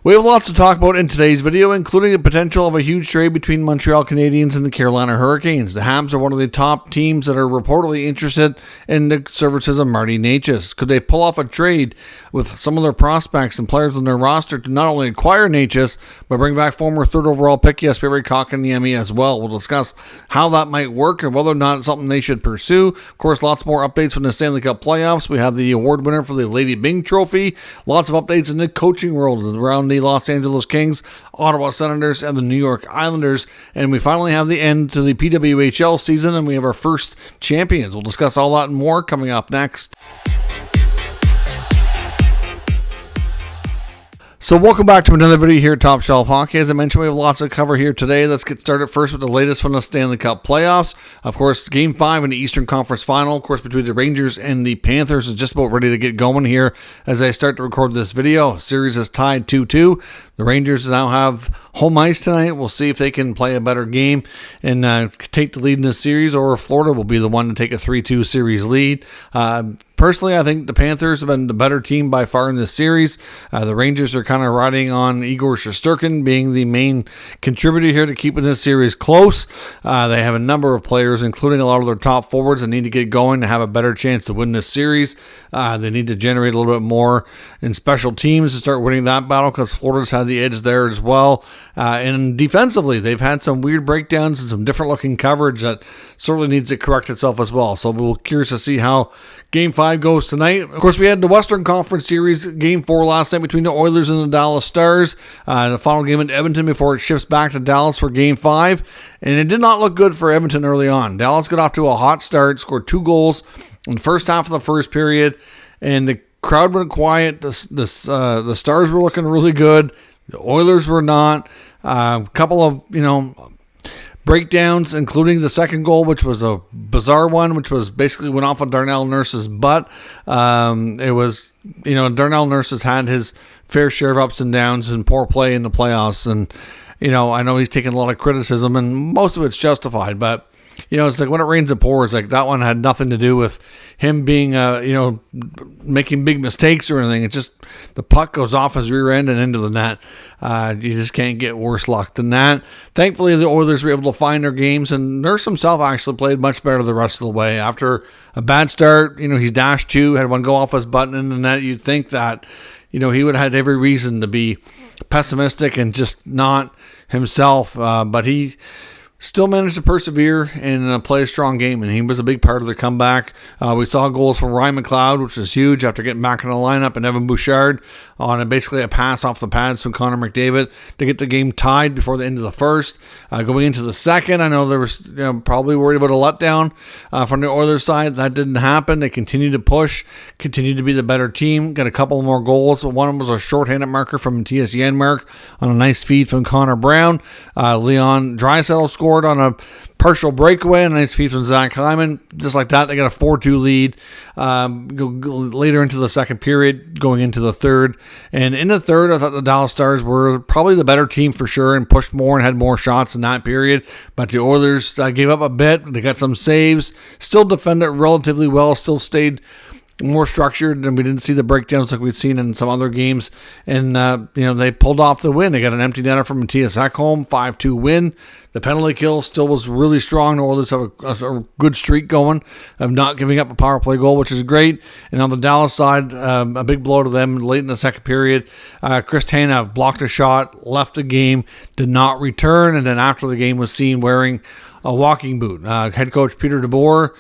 We have lots to talk about in today's video, including the potential of a huge trade between Montreal Canadiens and the Carolina Hurricanes. The Habs are one of the top teams that are reportedly interested in the services of Marty Necas. Could they pull off a trade with some of their prospects and players on their roster to not only acquire Necas, but bring back former third overall pick Jesperi Kotkaniemi as well? We'll discuss how that might work and whether or not it's something they should pursue. Of course, lots more updates from the Stanley Cup playoffs. We have the award winner for the Lady Byng Trophy. Lots of updates in the coaching world around the Los Angeles Kings, Ottawa Senators, and the New York Islanders. And we finally have the end to the PWHL season, and we have our first champions. We'll discuss all that and more coming up next. So welcome back to another video here at Top Shelf Hockey. As I mentioned, we have lots to cover here today. Let's get started first with the latest from the Stanley Cup playoffs. Of course, Game 5 in the Eastern Conference Final, of course, between the Rangers and the Panthers is just about ready to get going here as I start to record this video. Series is tied 2-2. The Rangers now have home ice tonight. We'll see if they can play a better game and take the lead in this series, or if Florida will be the one to take a 3-2 series lead. Personally, I think the Panthers have been the better team by far in this series. The Rangers are kind of riding on Igor Shesterkin being the main contributor here to keeping this series close. They have a number of players, including a lot of their top forwards, that need to get going to have a better chance to win this series. They need to generate a little bit more in special teams to start winning that battle, because Florida's had the edge there as well. And defensively, they've had some weird breakdowns and some different looking coverage that certainly needs to correct itself as well. So we're curious to see how Game 5 goes tonight. Of course, we had the Western Conference Series, Game 4 last night between the Oilers and the Dallas Stars. The final game in Edmonton before it shifts back to Dallas for Game 5. And it did not look good for Edmonton early on. Dallas got off to a hot start, scored 2 goals in the first half of the first period, and the crowd went quiet. The Stars were looking really good. The Oilers were not. A couple of, breakdowns, including the second goal, which was a bizarre one, which was basically went off on Darnell Nurse's butt. It was, Darnell Nurse has had his fair share of ups and downs and poor play in the playoffs. And, I know he's taken a lot of criticism, and most of it's justified, but it's like when it rains, it pours. Like that one had nothing to do with him being, making big mistakes or anything. It's just the puck goes off his rear end and into the net. You just can't get worse luck than that. Thankfully, the Oilers were able to find their games, and Nurse himself actually played much better the rest of the way. After a bad start, he's dashed 2, had one go off his button in the net. You'd think that, he would have had every reason to be pessimistic and just not himself, but he still managed to persevere and play a strong game, and he was a big part of the comeback. We saw goals from Ryan McLeod, which was huge after getting back in the lineup, and Evan Bouchard on basically a pass off the pads from Connor McDavid to get the game tied before the end of the first. Going into the second, I know there was probably worried about a letdown from the Oilers side. That didn't happen. They continued to push, continued to be the better team, got a couple more goals. One of them was a shorthanded marker from Mattias Janmark on a nice feed from Connor Brown. Leon Draisaitl scored on a partial breakaway and a nice feed from Zach Hyman. Just like that, they got a 4-2 lead later into the second period, going into the third. And in the third, I thought the Dallas Stars were probably the better team for sure and pushed more and had more shots in that period. But the Oilers gave up a bit. They got some saves, still defended relatively well, still stayed more structured, and we didn't see the breakdowns like we'd seen in some other games. And, they pulled off the win. They got an empty netter from Mattias Ekholm, 5-2 win. The penalty kill still was really strong. The Oilers have a good streak going of not giving up a power play goal, which is great. And on the Dallas side, a big blow to them late in the second period. Chris Tanev blocked a shot, left the game, did not return, and then after the game was seen wearing a walking boot. Head coach Peter DeBoer,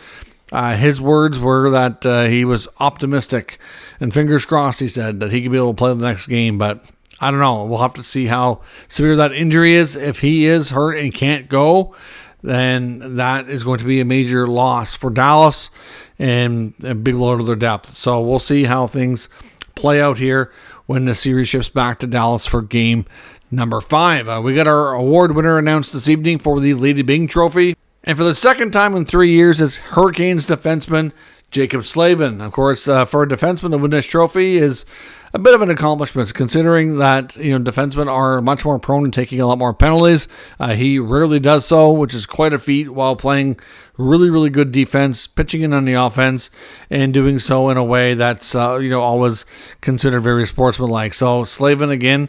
his words were that he was optimistic and fingers crossed, he said, that he could be able to play the next game. But I don't know. We'll have to see how severe that injury is. If he is hurt and can't go, then that is going to be a major loss for Dallas and a big blow to their depth. So we'll see how things play out here when the series shifts back to Dallas for game number 5. We got our award winner announced this evening for the Lady Byng Trophy. And for the second time in 3 years, it's Hurricanes defenseman Jaccob Slavin. Of course, for a defenseman to win this trophy is a bit of an accomplishment considering that, defensemen are much more prone to taking a lot more penalties. He rarely does so, which is quite a feat while playing really, really good defense, pitching in on the offense, and doing so in a way that's, always considered very sportsmanlike. So Slavin, again,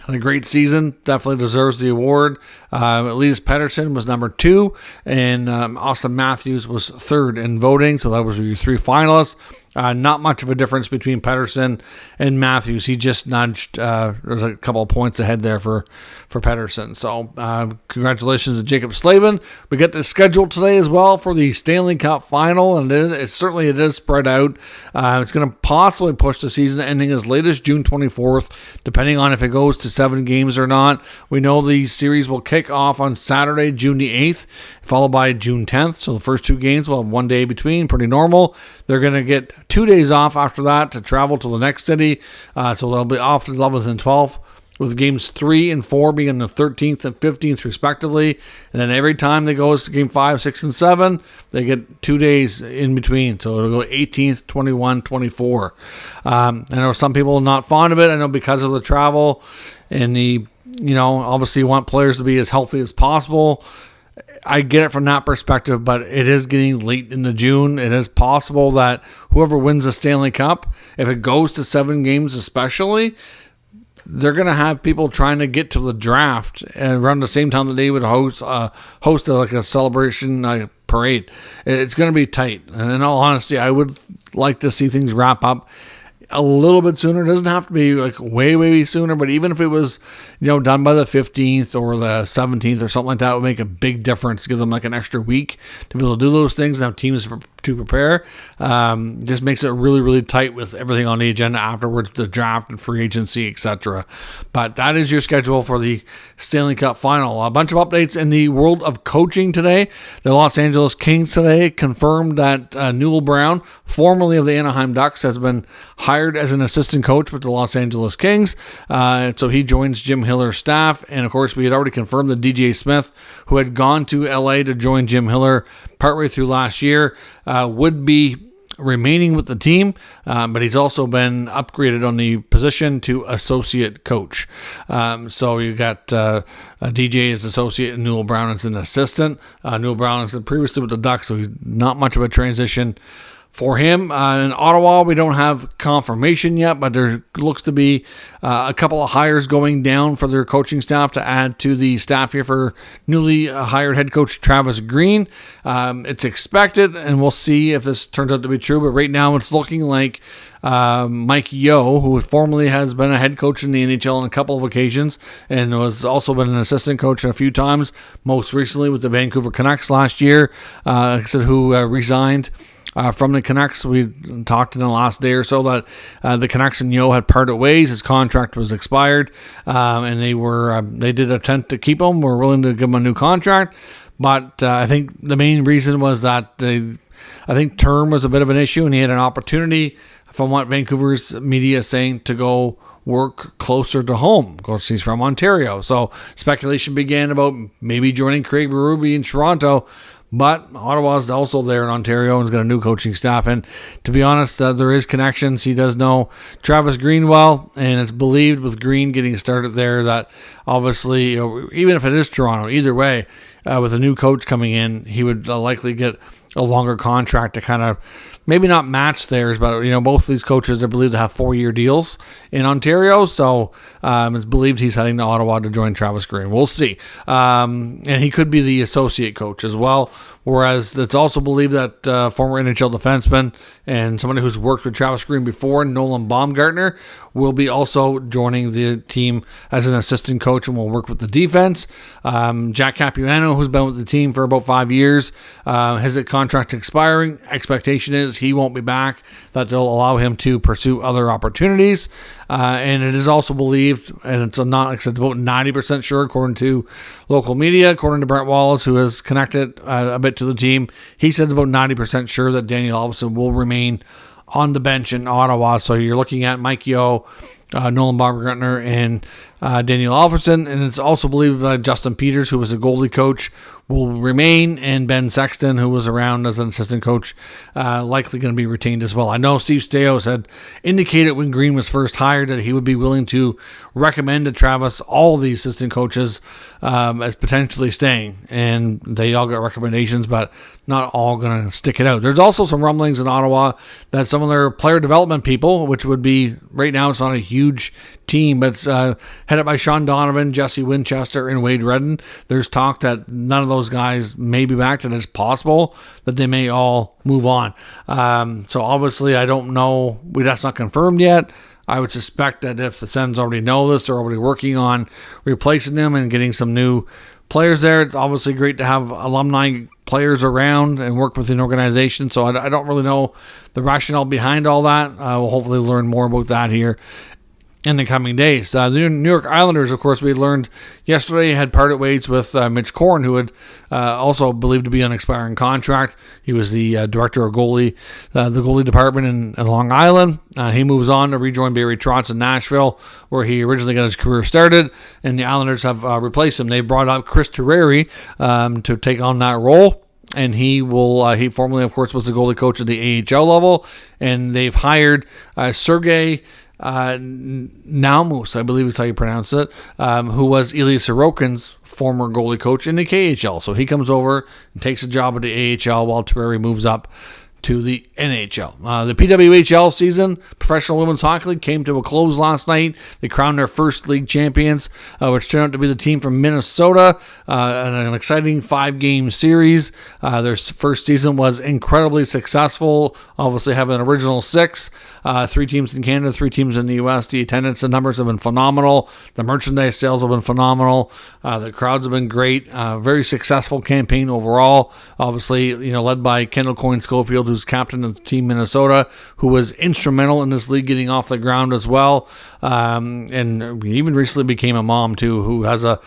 had a great season, definitely deserves the award. Elias Pettersson was number 2, and Austin Matthews was 3rd in voting, so that was your 3 finalists. Not much of a difference between Pettersson and Matthews. He just nudged, there's a couple of points ahead there for Pettersson. So congratulations to Jacob Slavin. We get the schedule today as well for the Stanley Cup final, and it is spread out. It's going to possibly push the season ending as late as June 24th, depending on if it goes to 7 games or not. We know the series will kick off on Saturday, June the 8th, followed by June 10th. So the first 2 games will have 1 day between, pretty normal. They're going to get 2 days off after that to travel to the next city. So they'll be off the 11th and 12th, with games 3 and 4 being on the 13th and 15th respectively. And then every time they go to game 5, 6, and 7, they get 2 days in between. So it'll go 18th, 21, 24. I know some people are not fond of it. I know because of the travel and obviously you want players to be as healthy as possible. I get it from that perspective, but it is getting late into June. It is possible that whoever wins the Stanley Cup, if it goes to 7 games especially, they're going to have people trying to get to the draft and around the same time that they would host like a celebration parade. It's going to be tight. And in all honesty, I would like to see things wrap up a little bit sooner. It doesn't have to be like way sooner, but even if it was, done by the 15th or the 17th or something like that, would make a big difference. Give them like an extra week to be able to do those things and have teams to prepare. Just makes it really, really tight with everything on the agenda afterwards, the draft and free agency, etc. But that is your schedule for the Stanley Cup final. A bunch of updates in the world of coaching today. The Los Angeles Kings today confirmed that Newell Brown, formerly of the Anaheim Ducks, has been hired as an assistant coach with the Los Angeles Kings. So he joins Jim Hiller's staff. And of course, we had already confirmed that DJ Smith, who had gone to LA to join Jim Hiller partway through last year, would be remaining with the team, but he's also been upgraded on the position to associate coach. So you got DJ as associate and Newell Brown as an assistant. Newell Brown is previously with the Ducks, so not much of a transition for him. In Ottawa, we don't have confirmation yet, but there looks to be a couple of hires going down for their coaching staff to add to the staff here for newly hired head coach Travis Green. It's expected, and we'll see if this turns out to be true, but right now it's looking like Mike Yeo, who formerly has been a head coach in the NHL on a couple of occasions and was also been an assistant coach a few times, most recently with the Vancouver Canucks last year, who resigned from the Canucks. We talked in the last day or so that the Canucks and Yeo had parted ways. His contract was expired, and they did attempt to keep him. We're willing to give him a new contract, but I think the main reason was that I think term was a bit of an issue, and he had an opportunity, from what Vancouver's media is saying, to go work closer to home. Of course, he's from Ontario, so speculation began about maybe joining Craig Berube in Toronto. But Ottawa's also there in Ontario and has got a new coaching staff. And to be honest, there is connections. He does know Travis Green well, and it's believed with Green getting started there that obviously, even if it is Toronto, either way, with a new coach coming in, he would likely get a longer contract to kind of maybe not match theirs, but both of these coaches are believed to have 4-year deals in Ontario, so it's believed he's heading to Ottawa to join Travis Green. We'll see, and he could be the associate coach as well. Whereas it's also believed that former NHL defenseman and somebody who's worked with Travis Green before, Nolan Baumgartner, will be also joining the team as an assistant coach and will work with the defense. Jack Capuano, who's been with the team for about 5 years, his contract expiring. Expectation is he won't be back, that they'll allow him to pursue other opportunities. And it is also believed, and it's not, like I said, about 90% sure, according to local media, according to Brent Wallace, who has connected a bit to the team. He says about 90% sure that Daniel Alfredsson will remain on the bench in Ottawa. So you're looking at Mike Yeo, Nolan Baumgartner, and Daniel Alfredsson. And it's also believed that Justin Peters, who was a goalie coach will remain, and Ben Sexton, who was around as an assistant coach, likely going to be retained as well. I know Steve Staios had indicated when Green was first hired that he would be willing to recommend to Travis all the assistant coaches as potentially staying, and they all got recommendations, but not all going to stick it out. There's also some rumblings in Ottawa that some of their player development people, which would be, right now it's not a huge team, but it's headed by Sean Donovan, Jesse Winchester, and Wade Redden. There's talk that none of those guys may be back, and it's possible that they may all move on. So obviously I don't know, that's not confirmed yet. I would suspect that if the Sens already know this, they're already working on replacing them and getting some new players there. It's obviously great to have alumni players around and work within an organization. So I don't really know the rationale behind all that. We'll hopefully learn more about that here in the coming days. The New York Islanders, of course, we learned yesterday, had parted ways with Mitch Korn, who had also believed to be on an expiring contract. He was the director of the goalie department in Long Island. He moves on to rejoin Barry Trotz in Nashville, where he originally got his career started, and the Islanders have replaced him. They brought up Chris Terreri to take on that role. And he formerly, of course, was the goalie coach at the AHL level, and they've hired Sergei Naumus, I believe is how you pronounce it, who was Ilya Sorokin's former goalie coach in the KHL. So he comes over and takes a job at the AHL while Terreri moves up to the NHL. The PWHL season, Professional Women's Hockey League, came to a close last night. They crowned their first league champions, which turned out to be the team from Minnesota, in an exciting 5-game series. Their first season was incredibly successful, obviously having an original 6, 3 teams in Canada, 3 teams in the U.S. The attendance and numbers have been phenomenal. The merchandise sales have been phenomenal. The crowds have been great. Very successful campaign overall. Obviously, led by Kendall Coyne Schofield, who's captain of the team Minnesota, who was instrumental in this league getting off the ground as well. And even recently became a mom too, who has a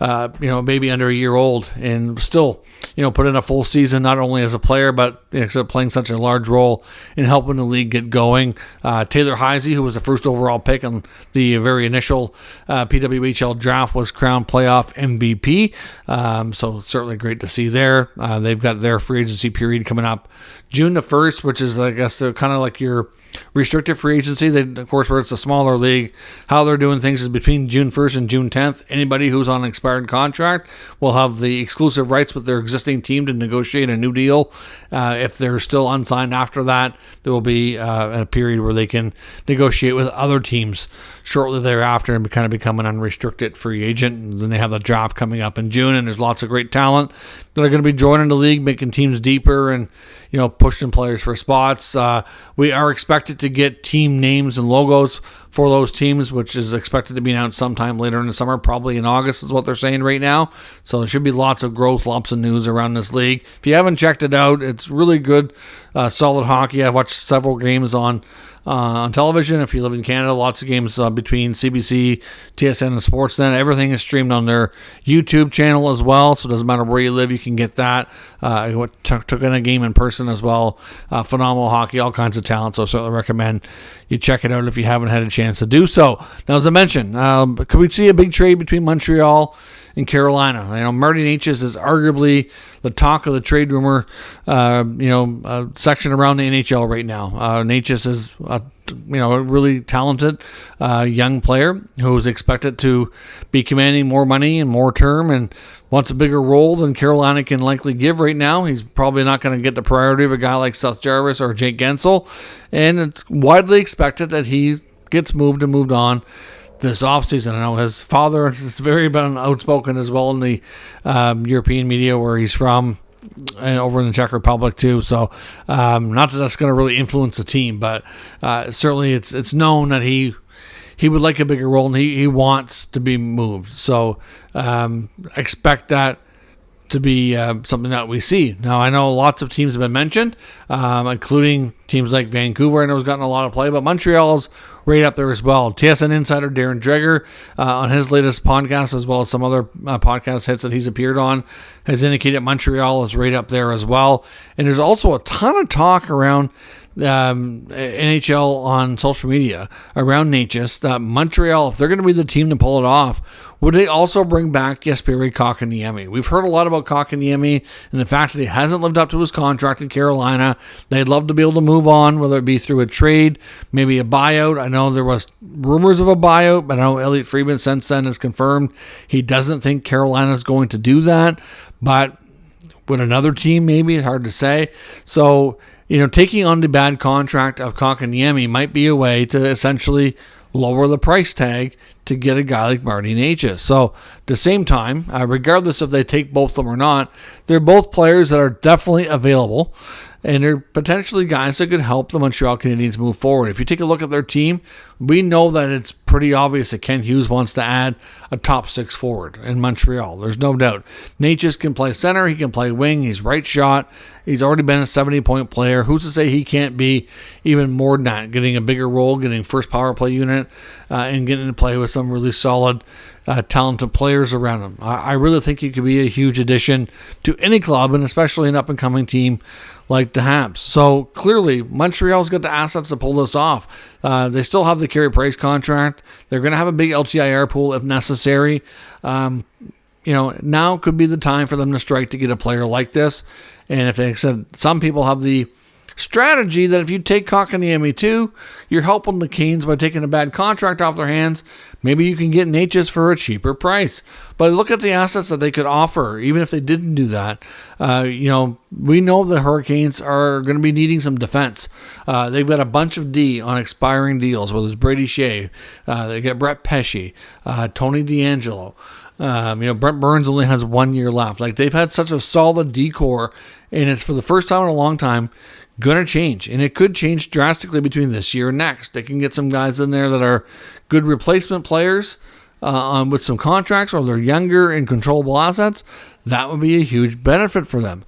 baby under a year old, and still, put in a full season, not only as a player, but playing such a large role in helping the league get going. Taylor Heisey, who was the first overall pick on the very initial PWHL draft, was crowned playoff MVP. So certainly great to see there. They've got their free agency period coming up June the 1st, which is, I guess, they're kind of like your restricted free agency. They, of course, where it's a smaller league, how they're doing things is between June 1st and June 10th. Anybody who's on an expired contract will have the exclusive rights with their existing team to negotiate a new deal. If they're still unsigned after that, there will be a period where they can negotiate with other teams shortly thereafter and kind of become an unrestricted free agent. And then they have the draft coming up in June, and there's lots of great talent that are going to be joining the league, making teams deeper and pushing players for spots. We are expected to get team names and logos for those teams, which is expected to be announced sometime later in the summer, probably in August is what they're saying right now. So there should be lots of growth, lots of news around this league. If you haven't checked it out, it's really good, solid hockey. I've watched several games on television. If you live in Canada, lots of games between CBC, TSN, and Sportsnet. Everything is streamed on their YouTube channel as well, so it doesn't matter where you live, you can get that. I took in a game in person as well. Phenomenal hockey, all kinds of talent, so I certainly recommend you check it out if you haven't had a chance to do so. Now, as I mentioned, could we see a big trade between Montreal in Carolina? Marty Necas is arguably the talk of the trade rumor, section around the NHL right now. Necas is a really talented young player who is expected to be commanding more money and more term and wants a bigger role than Carolina can likely give right now. He's probably not going to get the priority of a guy like Seth Jarvis or Jake Gensel, and it's widely expected that he gets moved and moved on this offseason. I know his father has very been outspoken as well in the European media where he's from, and over in the Czech Republic too. So not that that's going to really influence the team, but certainly it's known that he would like a bigger role and he wants to be moved. So expect that to be something that we see. Now, I know lots of teams have been mentioned, including teams like Vancouver. I know has gotten a lot of play, but Montreal's right up there as well. TSN insider Darren Dreger, on his latest podcast, as well as some other podcast hits that he's appeared on, has indicated Montreal is right up there as well. And there's also a ton of talk around NHL on social media around Natchez that Montreal, if they're going to be the team to pull it off, would they also bring back Jesperi Kotkaniemi? We've heard a lot about Kotkaniemi and the fact that he hasn't lived up to his contract in Carolina. They'd love to be able to move on, whether it be through a trade, maybe a buyout. I know there was rumors of a buyout, but I know Elliot Friedman since then has confirmed he doesn't think Carolina's going to do that. But with another team, maybe, it's hard to say. So, taking on the bad contract of Kotkaniemi might be a way to essentially lower the price tag to get a guy like Marty Natchez. So at the same time, regardless if they take both of them or not, they're both players that are definitely available, and they're potentially guys that could help the Montreal Canadiens move forward. If you take a look at their team, we know that it's pretty obvious that Ken Hughes wants to add a top six forward in Montreal. There's no doubt. Natchez can play center. He can play wing. He's right shot. He's already been a 70-point player. Who's to say he can't be even more than that, getting a bigger role, getting first power play unit, and getting to play with some really solid, talented players around him. I really think he could be a huge addition to any club, and especially an up-and-coming team like the Habs. So clearly, Montreal's got the assets to pull this off. They still have the Carey Price contract. They're going to have a big LTIR pool if necessary. Now could be the time for them to strike to get a player like this. And if, like I said, some people have the strategy that if you take Kotkaniemi too, you're helping the Canes by taking a bad contract off their hands. Maybe you can get Natchez for a cheaper price. But look at the assets that they could offer, even if they didn't do that. We know the Hurricanes are going to be needing some defense. They've got a bunch of D on expiring deals, whether it's Brady Shea, they got Brett Pesce, Tony DeAngelo. Brent Burns only has 1 year left. Like, they've had such a solid decor, and it's for the first time in a long time going to change. And it could change drastically between this year and next. They can get some guys in there that are good replacement players with some contracts, or they're younger and controllable assets. That would be a huge benefit for them.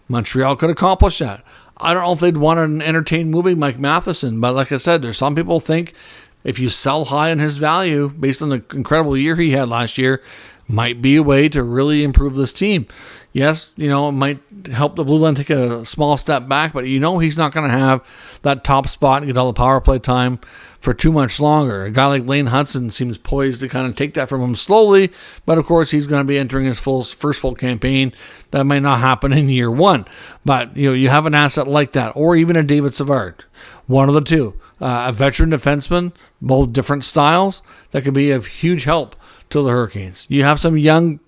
Montreal could accomplish that. I don't know if they'd want to entertain moving Mike Matheson, but like I said, there's some people think if you sell high on his value based on the incredible year he had last year, might be a way to really improve this team. Yes, it might help the Blue Line take a small step back, but he's not going to have that top spot and get all the power play time for too much longer. A guy like Lane Hudson seems poised to kind of take that from him slowly, but of course he's going to be entering his first full campaign. That might not happen in year one, but you have an asset like that, or even a David Savard, one of the two, a veteran defenseman, both different styles, that could be of huge help to the Hurricanes. You have some young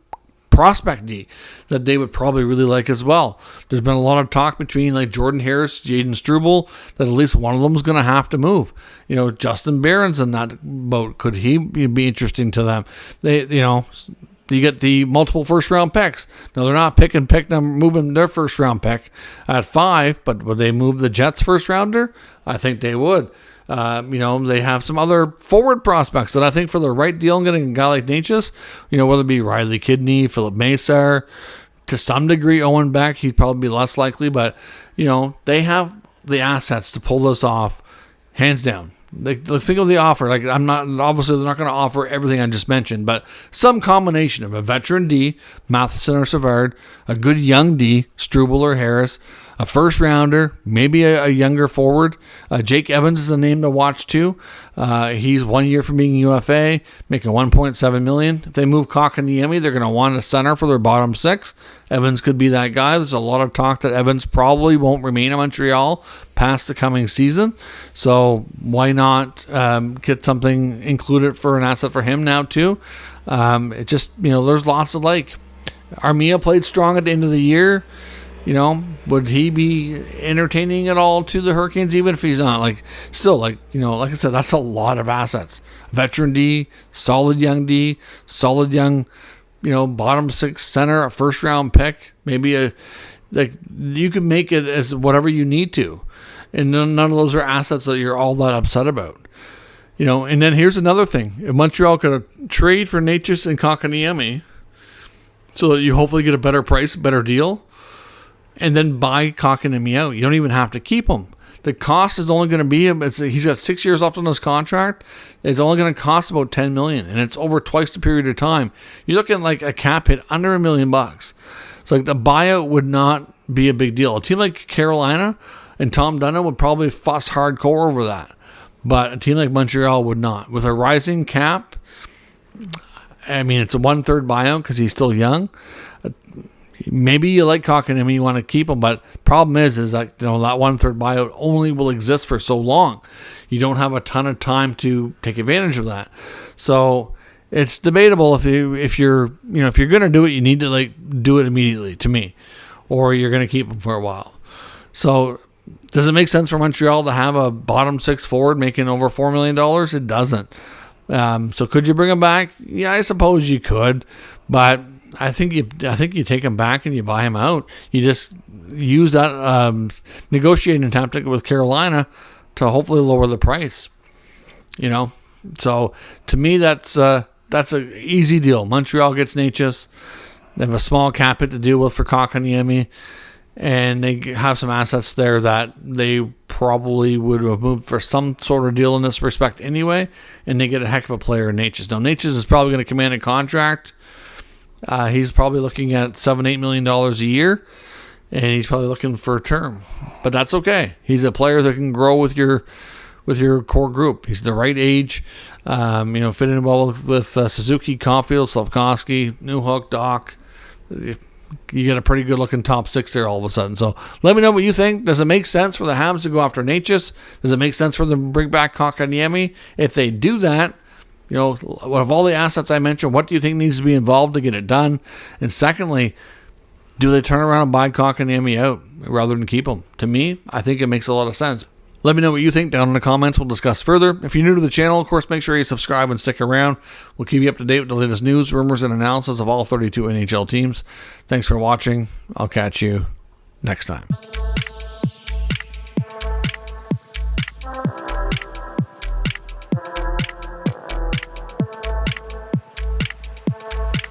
prospect D that they would probably really like as well. There's been a lot of talk between like Jordan Harris, Jaden Struble, that at least one of them is going to have to move. Justin Barron's in that boat. Could he be interesting to them? You get the multiple first-round picks. Now, they're not moving their first-round pick at 5, but would they move the Jets' first-rounder? I think they would. They have some other forward prospects that I think for the right deal and getting a guy like Natchez, whether it be Riley Kidney, Philip Masar, to some degree Owen Beck, he'd probably be less likely, but, they have the assets to pull this off, hands down. Think of the offer. Obviously they're not going to offer everything I just mentioned, but some combination of a veteran D, Matheson or Savard, a good young D, Struble or Harris, a first rounder, maybe a younger forward. Jake Evans is a name to watch too. He's 1 year from being UFA, making $1.7 million. If they move Kotkaniemi, they're going to want a center for their bottom 6. Evans could be that guy. There's a lot of talk that Evans probably won't remain in Montreal past the coming season. So why not get something included for an asset for him now too? It just, there's lots of Armia played strong at the end of the year. Would he be entertaining at all to the Hurricanes, even if he's not? Like I said, that's a lot of assets. Veteran D, solid young D, solid young, bottom 6 center, a first round pick, maybe you can make it as whatever you need to. And none of those are assets that you're all that upset about. And then here's another thing. If Montreal could trade for Natchez and Kotkaniemi so that you hopefully get a better price, better deal, and then buy Kotkaniemi out. You don't even have to keep him. The cost is only going to be, he's got 6 years left on his contract. It's only going to cost about $10 million, and it's over twice the period of time. You're looking like a cap hit under $1 million. So the buyout would not be a big deal. A team like Carolina, And Tom Dunn would probably fuss hardcore over that. But a team like Montreal would not. With a rising cap, I mean, it's a 1/3 buyout because he's still young. Maybe you like Kotkaniemi, you want to keep him, but problem is that that 1/3 buyout only will exist for so long. You don't have a ton of time to take advantage of that. So it's debatable if you're going to do it, you need to do it immediately, to me, or you're going to keep him for a while. So does it make sense for Montreal to have a bottom six forward making over $4 million? It doesn't. So could you bring him back? Yeah, I suppose you could, but I think you take him back and you buy him out. You just use that negotiating tactic with Carolina to hopefully lower the price. So to me that's an easy deal. Montreal gets Natchez. They have a small cap hit to deal with for Kotkaniemi, and they have some assets there that they probably would have moved for some sort of deal in this respect anyway, and they get a heck of a player in Natchez. Now Natchez is probably going to command a contract. He's probably looking at $7-8 million a year, and he's probably looking for a term. But that's okay. He's a player that can grow with your core group. He's the right age. Fit in well with Suzuki, Caulfield, Slavkovsky, Newhook, Doc. You get a pretty good looking top six there all of a sudden. So let me know what you think. Does it make sense for the Habs to go after Natchez? Does it make sense for them to bring back Kotkaniemi? If they do that, of all the assets I mentioned, what do you think needs to be involved to get it done? And secondly, do they turn around and buy Kotkaniemi out rather than keep him? To me, I think it makes a lot of sense. Let me know what you think down in the comments. We'll discuss further. If you're new to the channel, of course, make sure you subscribe and stick around. We'll keep you up to date with the latest news, rumors, and analysis of all 32 NHL teams. Thanks for watching. I'll catch you next time.